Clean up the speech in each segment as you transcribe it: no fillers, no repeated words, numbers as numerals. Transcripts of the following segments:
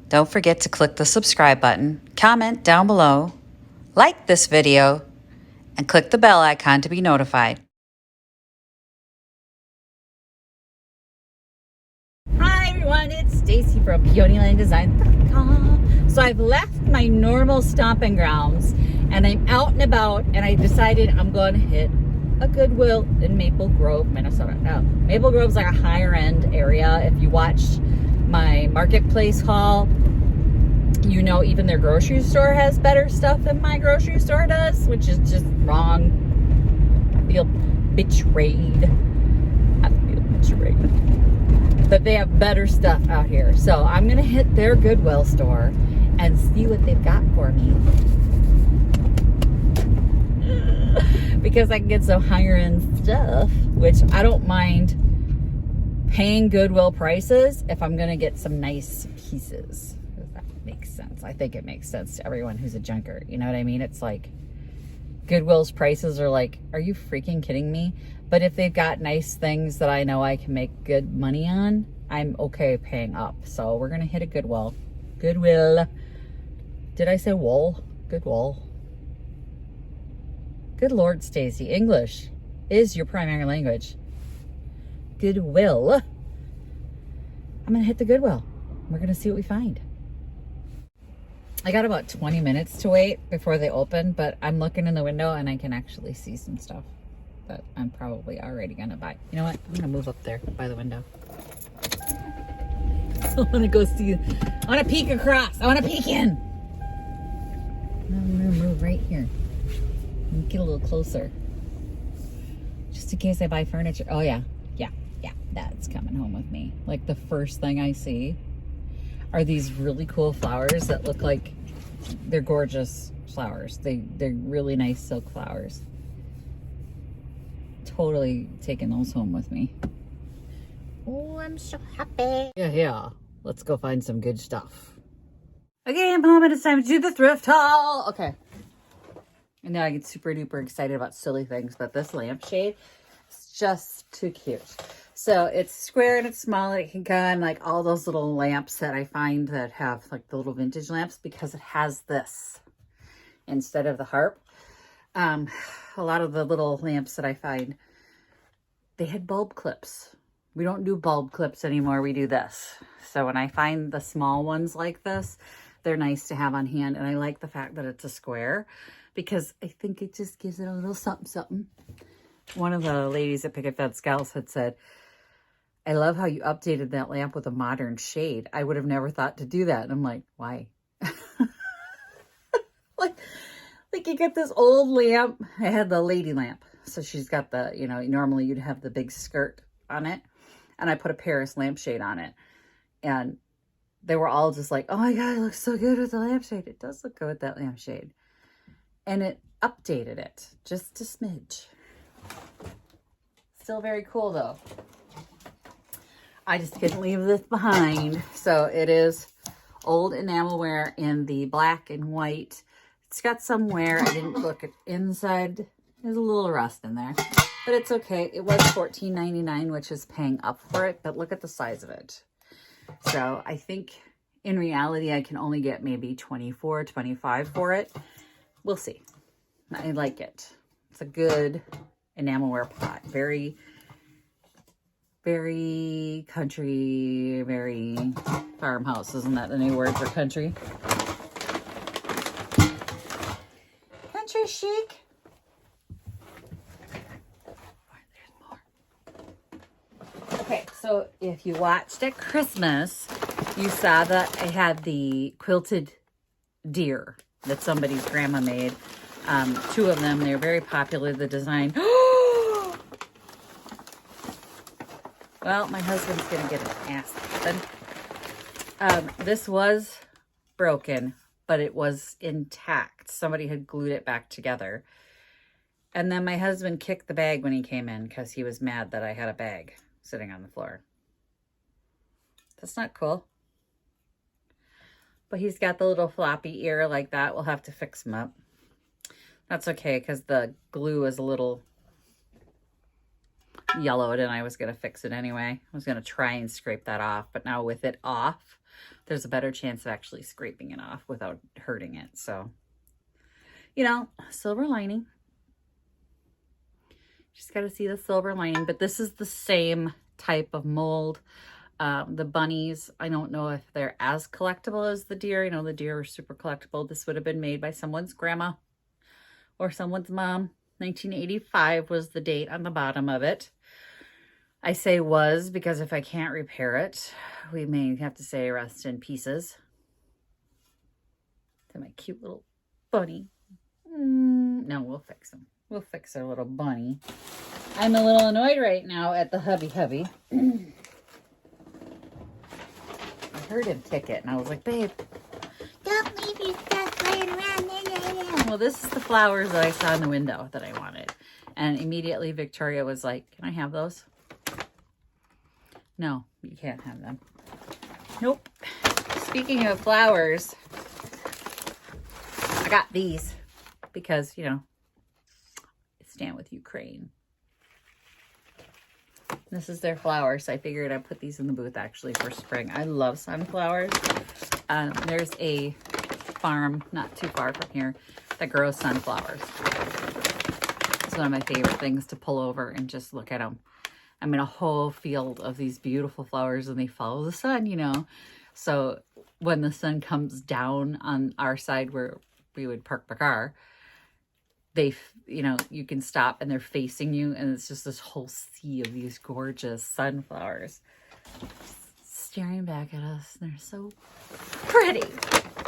Don't forget to click the subscribe button, comment down below, like this video, and click the bell icon to be notified. Hi everyone, it's Stacy from PeonyLandDesign.com. So I've left my normal stomping grounds and I'm out and about, and I decided I'm going to hit a Goodwill in Maple Grove, Minnesota. Now, Maple Grove's like a higher end area. If you watched my marketplace haul, you know even their grocery store has better stuff than my grocery store does, which is just wrong. I feel betrayed. But they have better stuff out here. So I'm gonna hit their Goodwill store and see what they've got for me. Because I can get some higher end stuff, which I don't mind paying Goodwill prices if I'm gonna get some nice pieces. If that makes sense. I think it makes sense to everyone who's a junker. You know what I mean? It's like Goodwill's prices are like, are you freaking kidding me? But if they've got nice things that I know I can make good money on, I'm okay paying up. So we're gonna hit a Goodwill. Goodwill. Did I say wool? Goodwill. Good Lord, Stacy. English is your primary language. Goodwill. I'm gonna hit the Goodwill. We're gonna see what we find. I got about 20 minutes to wait before they open, but I'm looking in the window and I can actually see some stuff that I'm probably already gonna buy. You know what? I'm gonna move up there by the window. I wanna go see, I wanna peek across. I wanna peek in. I'm gonna move right here. Get a little closer. Just in case I buy furniture. Oh yeah, that's coming home with me. Like the first thing I see are these really cool flowers that look like they're gorgeous flowers. They're really nice silk flowers. Totally taking those home with me. Oh, I'm so happy. Yeah. Let's go find some good stuff. Okay, I'm home and it's time to do the thrift haul. Okay. I know I get super duper excited about silly things, but this lampshade is just too cute. So it's square and it's small, and it can go on like all those little lamps that I find that have like the little vintage lamps, because it has this instead of the harp. A lot of the little lamps that I find, they had bulb clips. We don't do bulb clips anymore. We do this. So when I find the small ones like this, they're nice to have on hand. And I like the fact that it's a square, because I think it just gives it a little something, something. One of the ladies at Pick a Fed Scouts had said, I love how you updated that lamp with a modern shade. I would have never thought to do that. And I'm like, why? like you get this old lamp. I had the lady lamp. So she's got the, you know, normally you'd have the big skirt on it. And I put a Paris lampshade on it. And they were all just like, oh my God, it looks so good with the lampshade. It does look good with that lampshade. And it updated it just a smidge. Still very cool though. I just couldn't leave this behind. So it is old enamelware in the black and white. It's got some wear. I didn't look at inside. There's a little rust in there, but it's okay. It was $14.99, which is paying up for it, but look at the size of it. So I think in reality, I can only get maybe $24, $25 for it. We'll see. I like it. It's a good enamelware pot. Very, very country, very farmhouse. Isn't that the new word for country? Country chic. There's more. Okay, so if you watched at Christmas, you saw that I had the quilted deer that somebody's grandma made. 2 of them. They're very popular, the design. Well, my husband's going to get an ass. This was broken, but it was intact. Somebody had glued it back together. And then my husband kicked the bag when he came in because he was mad that I had a bag sitting on the floor. That's not cool. But he's got the little floppy ear like that. We'll have to fix him up. That's okay, because the glue is a little yellowed and I was going to fix it anyway. I was going to try and scrape that off, but now with it off, there's a better chance of actually scraping it off without hurting it. So, you know, silver lining. Just got to see the silver lining. But this is the same type of mold. The bunnies, I don't know if they're as collectible as the deer. You know, the deer are super collectible. This would have been made by someone's grandma or someone's mom. 1985 was the date on the bottom of it. I say was because if I can't repair it, we may have to say rest in pieces. To my cute little bunny. No, we'll fix him. We'll fix our little bunny. I'm a little annoyed right now at the hubby. I heard him tick it, and I was like, babe, don't leave your stuff laying around. Well, this is the flowers that I saw in the window that I wanted. And immediately Victoria was like, can I have those? No, you can't have them. Nope. Speaking of flowers, I got these because, you know, stand with Ukraine. This is their flowers. So I figured I'd put these in the booth actually for spring. I love sunflowers. There's a farm not too far from here that grows sunflowers. It's one of my favorite things to pull over and just look at them. I'm in a whole field of these beautiful flowers and they follow the sun, you know. So when the sun comes down on our side where we would park the car, they, you know, you can stop and they're facing you and it's just this whole sea of these gorgeous sunflowers staring back at us. They're so pretty.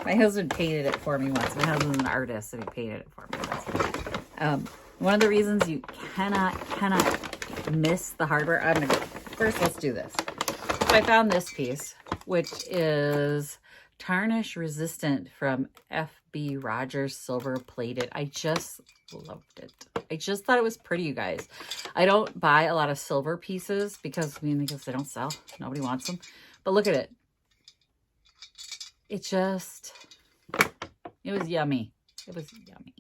My husband painted it for me once. My husband's an artist and he painted it for me once. One of the reasons you cannot miss the hardware. I'm gonna go first. Let's do this. So I found this piece, which is tarnish resistant from FB Rogers silver plated. I just loved it. I just thought it was pretty, you guys. I don't buy a lot of silver pieces because they don't sell. Nobody wants them. But look at it. It was yummy. It was yummy.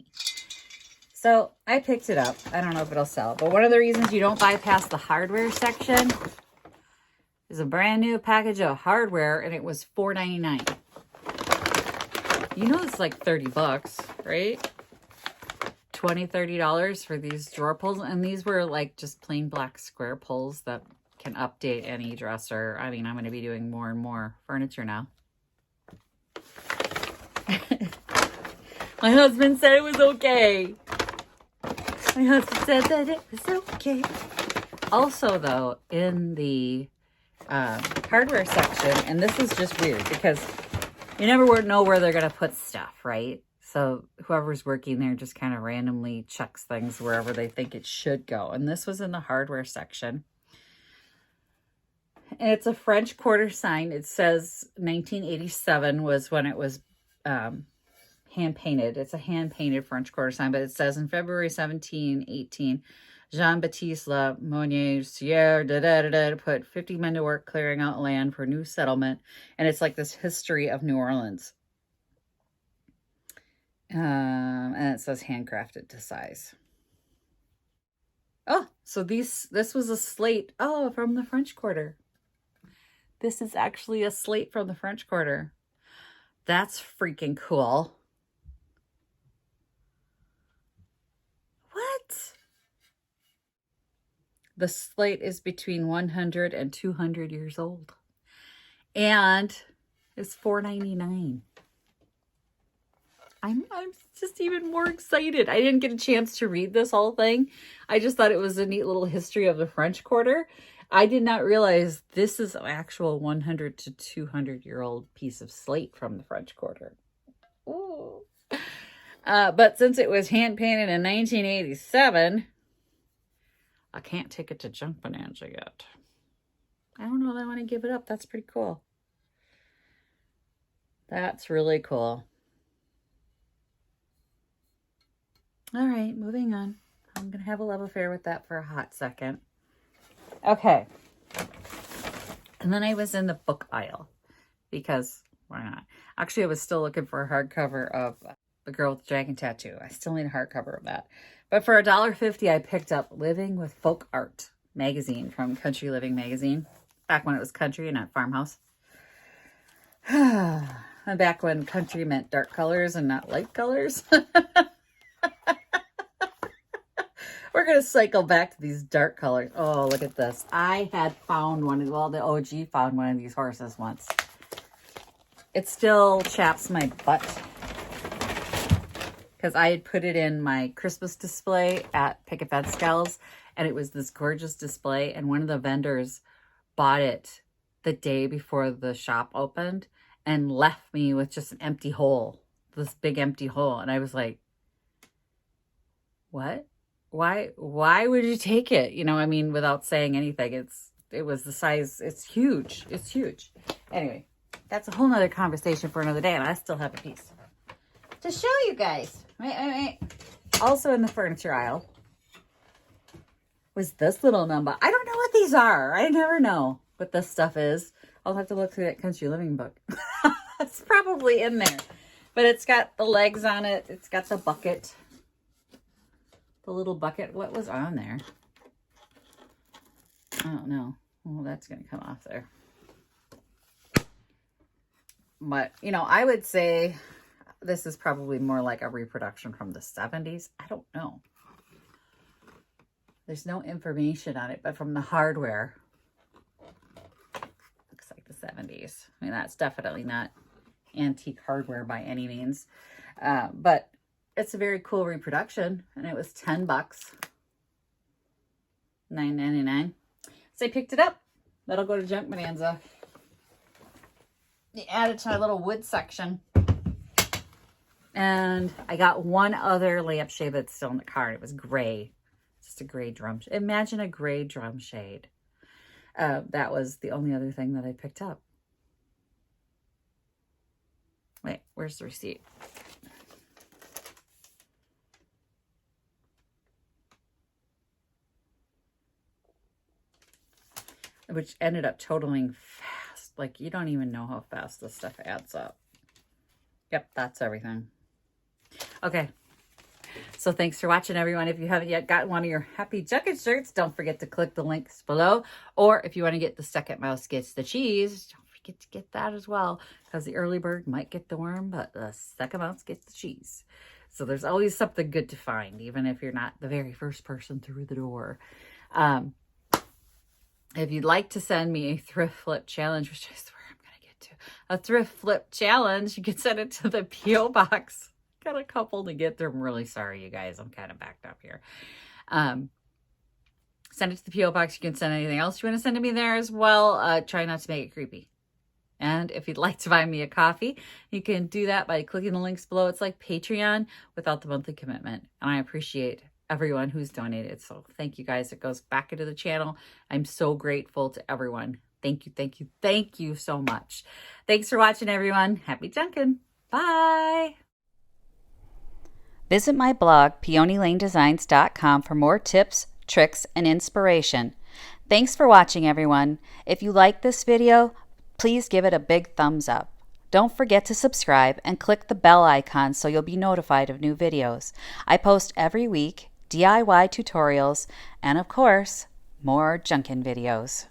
So I picked it up. I don't know if it'll sell, but one of the reasons you don't bypass the hardware section is a brand new package of hardware, and it was $4.99. You know it's like 30 bucks, right? $20, $30 for these drawer pulls, and these were like just plain black square pulls that can update any dresser. I mean, I'm going to be doing more and more furniture now. My husband said it was okay. My husband said that it was okay. Also, though, in the hardware section, and this is just weird because you never know where they're going to put stuff, right? So whoever's working there just kind of randomly chucks things wherever they think it should go. And this was in the hardware section. And it's a French quarter sign. It says 1987 was when it was hand-painted. It's a hand-painted French quarter sign, but it says in February 1718, Jean-Baptiste Le Monnier Sierre put 50 men to work clearing out land for new settlement. And it's like this history of New Orleans. And it says handcrafted to size. Oh, so this was a slate. Oh, from the French Quarter. This is actually a slate from the French Quarter. That's freaking cool. What? The slate is between 100 and 200 years old. And it's $4.99. I'm just even more excited. I didn't get a chance to read this whole thing. I just thought it was a neat little history of the French Quarter. I did not realize this is an actual 100 to 200-year-old piece of slate from the French Quarter. Ooh. But since it was hand-painted in 1987, I can't take it to Junk Bonanza yet. I don't know if I want to give it up. That's pretty cool. That's really cool. All right, moving on. I'm going to have a love affair with that for a hot second. Okay. And then I was in the book aisle because why not? Actually, I was still looking for a hardcover of The Girl with the Dragon Tattoo. I still need a hardcover of that. But for $1.50, I picked up Living with Folk Art magazine from Country Living magazine. Back when it was country and not farmhouse. I'm back when country meant dark colors and not light colors. We're going to cycle back to these dark colors. Oh, look at this. I had found one. Well, the OG found one of these horses once. It still chaps my butt because I had put it in my Christmas display at Picket Fence Gals, and it was this gorgeous display, and one of the vendors bought it the day before the shop opened and left me with just an empty hole, this big empty hole. And I was like, what? Why would you take it? You know, I mean, without saying anything, it was the size, it's huge. It's huge. Anyway, that's a whole nother conversation for another day, and I still have a piece to show you guys. Wait. Also in the furniture aisle was this little number. I don't know what these are. I never know what this stuff is. I'll have to look through that country living book. It's probably in there. But it's got the legs on it. It's got the bucket. The little bucket. What was on there? I don't know. Well, that's going to come off there. But, you know, I would say this is probably more like a reproduction from the 70s. I don't know. There's no information on it, but from the hardware, looks like the 70s. I mean, that's definitely not antique hardware by any means. But it's a very cool reproduction, and it was $10. $9.99. So I picked it up. That'll go to Junk Bonanza. Add it to my little wood section. And I got one other lampshade that's still in the car. It was gray. Just a gray drum. Imagine a gray drum shade. That was the only other thing that I picked up. Wait, where's the receipt? Which ended up totaling fast. Like, you don't even know how fast this stuff adds up. Yep, that's everything. Okay. So thanks for watching, everyone. If you haven't yet gotten one of your Happy Junkin' shirts, don't forget to click the links below. Or if you want to get the Second Mouse Gets the Cheese, don't forget to get that as well. Because the early bird might get the worm, but the second mouse gets the cheese. So there's always something good to find, even if you're not the very first person through the door. If you'd like to send me a thrift flip challenge, which I swear I'm going to get to, a thrift flip challenge, you can send it to the P.O. Box. Got a couple to get through. I'm really sorry, you guys. I'm kind of backed up here. Send it to the P.O. Box. You can send anything else you want to send to me there as well. Try not to make it creepy. And if you'd like to buy me a coffee, you can do that by clicking the links below. It's like Patreon without the monthly commitment. And I appreciate everyone who's donated. So thank you guys. It goes back into the channel. I'm so grateful to everyone. Thank you, thank you, thank you so much. Thanks for watching, everyone. Happy Junkin'. Bye. Visit my blog, peonylanedesigns.com, for more tips, tricks, and inspiration. Thanks for watching, everyone. If you like this video, please give it a big thumbs up. Don't forget to subscribe and click the bell icon so you'll be notified of new videos. I post every week DIY tutorials and, of course, more Junkin' videos.